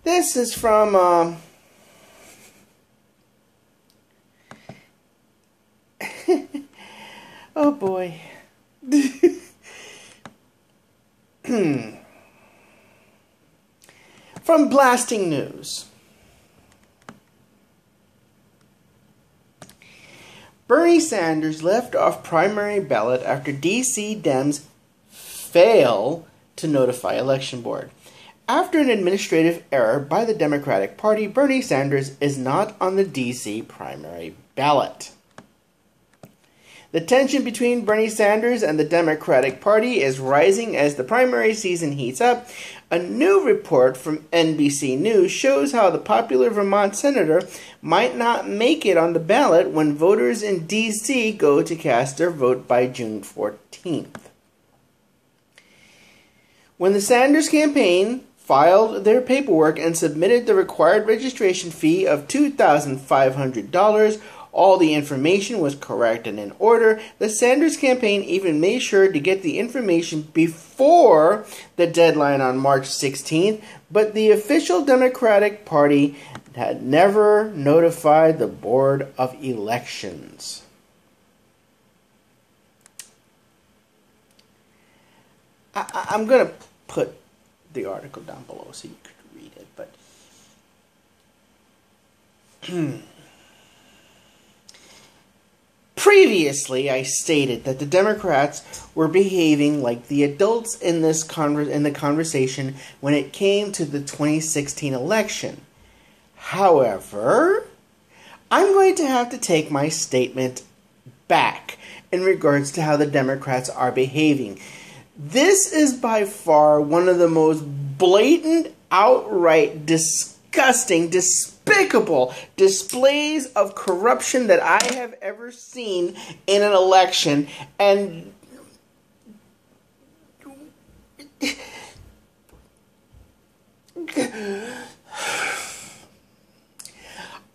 This is from oh boy. From Blasting News. Bernie Sanders left off primary ballot after DC Dems fail to notify election board. After an administrative error by the Democratic Party, Bernie Sanders is not on the DC primary ballot. The tension between Bernie Sanders and the Democratic Party is rising as the primary season heats up. A new report from NBC News shows how the popular Vermont senator might not make it on the ballot when voters in D.C. go to cast their vote by June 14th. When the Sanders campaign filed their paperwork and submitted the required registration fee of $2,500, all the information was correct and in order. The Sanders campaign even made sure to get the information before the deadline on March 16th, but the official Democratic Party had never notified the Board of Elections. I'm going to put the article down below so you could read it, but previously, I stated that the Democrats were behaving like the adults in the conversation when it came to the 2016 election. However, I'm going to have to take my statement back in regards to how the Democrats are behaving. This is by far one of the most blatant, outright, disgusting, despicable displays of corruption that I have ever seen in an election, and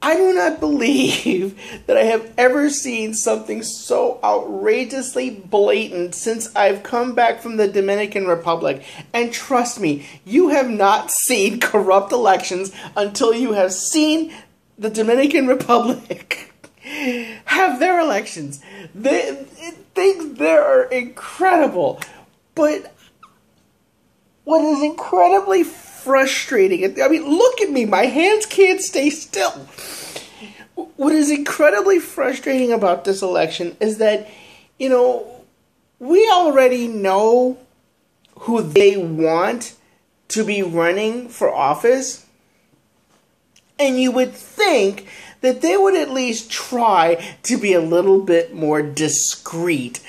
I do not believe that I have ever seen something so outrageously blatant since I've come back from the Dominican Republic. And trust me, you have not seen corrupt elections until you have seen the Dominican Republic have their elections. Things there are incredible. But what is incredibly frustrating, I mean, look at me, my hands can't stay still. What is incredibly frustrating about this election is that, we already know who they want to be running for office, and you would think that they would at least try to be a little bit more discreet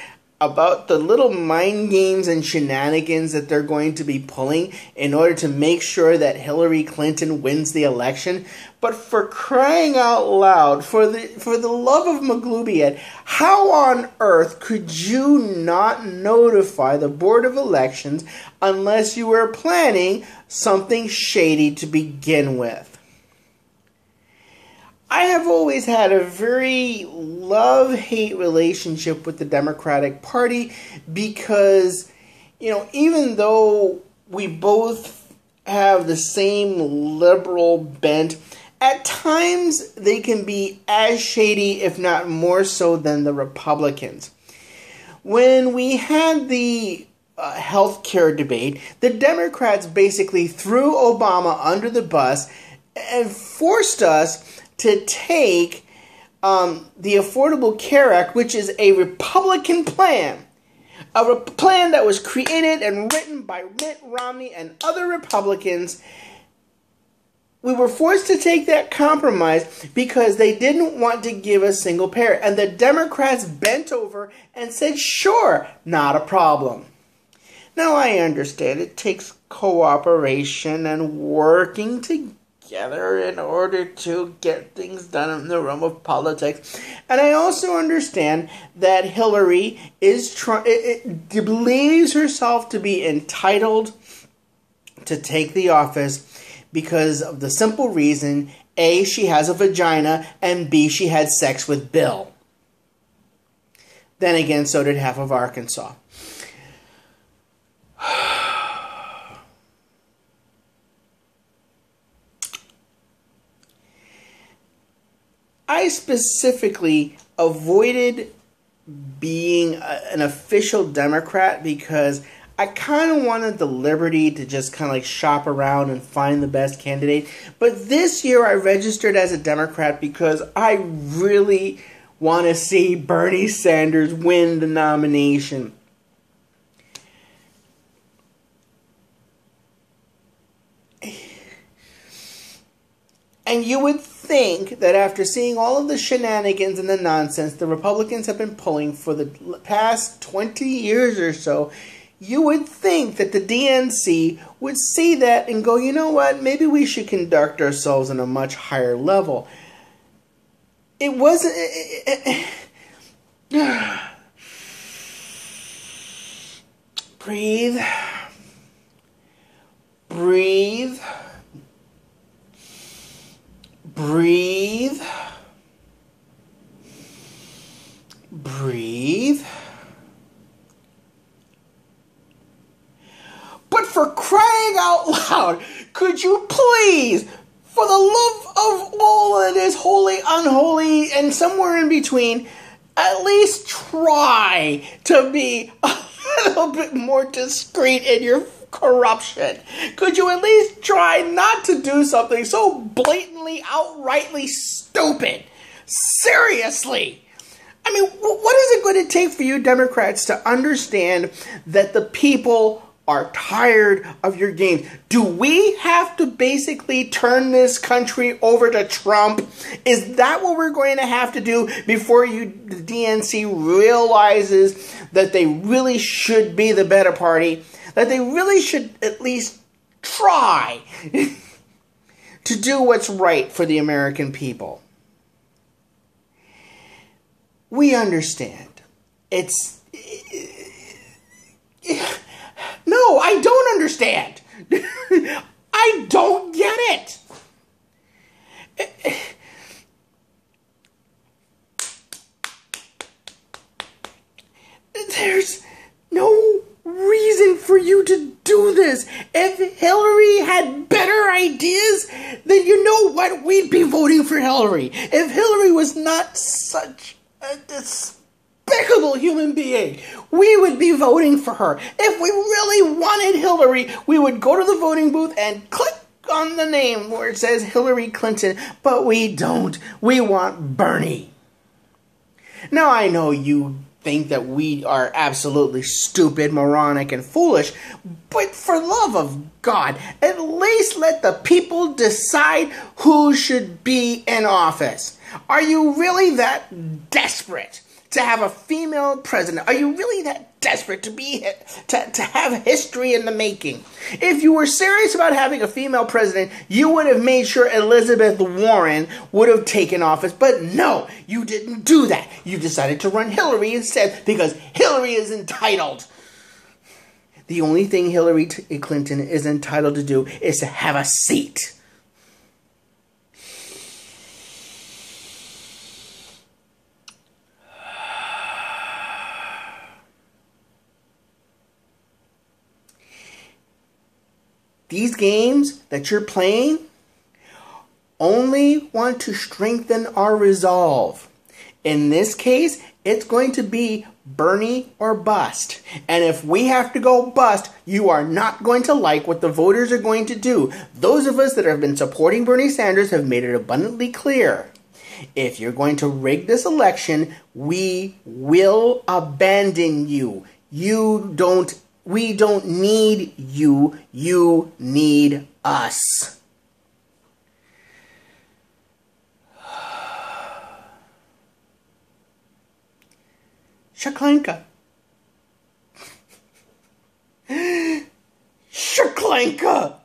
about the little mind games and shenanigans that they're going to be pulling in order to make sure that Hillary Clinton wins the election. But for crying out loud, for the love of Maglubiad, how on earth could you not notify the Board of Elections unless you were planning something shady to begin with? I have always had a very love-hate relationship with the Democratic Party because, even though we both have the same liberal bent, at times they can be as shady, if not more so, than the Republicans. When we had the healthcare debate, the Democrats basically threw Obama under the bus and forced us to take the Affordable Care Act, which is a Republican plan, a plan that was created and written by Mitt Romney and other Republicans. We were forced to take that compromise because they didn't want to give a single payer. And the Democrats bent over and said, sure, not a problem. Now, I understand it takes cooperation and working together in order to get things done in the realm of politics. And I also understand that Hillary believes herself to be entitled to take the office because of the simple reason, A, she has a vagina, and B, she had sex with Bill. Then again, so did half of Arkansas. I specifically avoided being an official Democrat because I kind of wanted the liberty to just kind of like shop around and find the best candidate. But this year I registered as a Democrat because I really want to see Bernie Sanders win the nomination. And you would think that after seeing all of the shenanigans and the nonsense the Republicans have been pulling for the past 20 years or so, you would think that the DNC would see that and go, you know what, maybe we should conduct ourselves on a much higher level. It wasn't... Breathe. Breathe. Breathe. Breathe. But for crying out loud, could you please, for the love of all that is holy, unholy, and somewhere in between, at least try to be a little bit more discreet in your corruption? Could you at least try not to do something so blatantly, outrightly stupid? Seriously. I mean, what is it going to take for you Democrats to understand that the people are tired of your games? Do we have to basically turn this country over to Trump? Is that what we're going to have to do before the DNC realizes that they really should be the better party? That they really should at least try to do what's right for the American people? We understand. No, I don't understand. I don't get it. There's no reason for you to do this. If Hillary had better ideas, then you know what? We'd be voting for Hillary. If Hillary was not such a despicable human being, we would be voting for her. If we really wanted Hillary, we would go to the voting booth and click on the name where it says Hillary Clinton, but we don't. We want Bernie. Now, I know you think that we are absolutely stupid, moronic, and foolish, but for love of God, at least let the people decide who should be in office. Are you really that desperate to have a female president? Are you really that desperate to have history in the making? If you were serious about having a female president, you would have made sure Elizabeth Warren would have taken office. But no, you didn't do that. You decided to run Hillary instead because Hillary is entitled. The only thing Hillary Clinton is entitled to do is to have a seat. These games that you're playing only want to strengthen our resolve. In this case, it's going to be Bernie or bust. And if we have to go bust, you are not going to like what the voters are going to do. Those of us that have been supporting Bernie Sanders have made it abundantly clear. If you're going to rig this election, we will abandon you. We don't need you. You need us. Shaklanka. Shaklanka.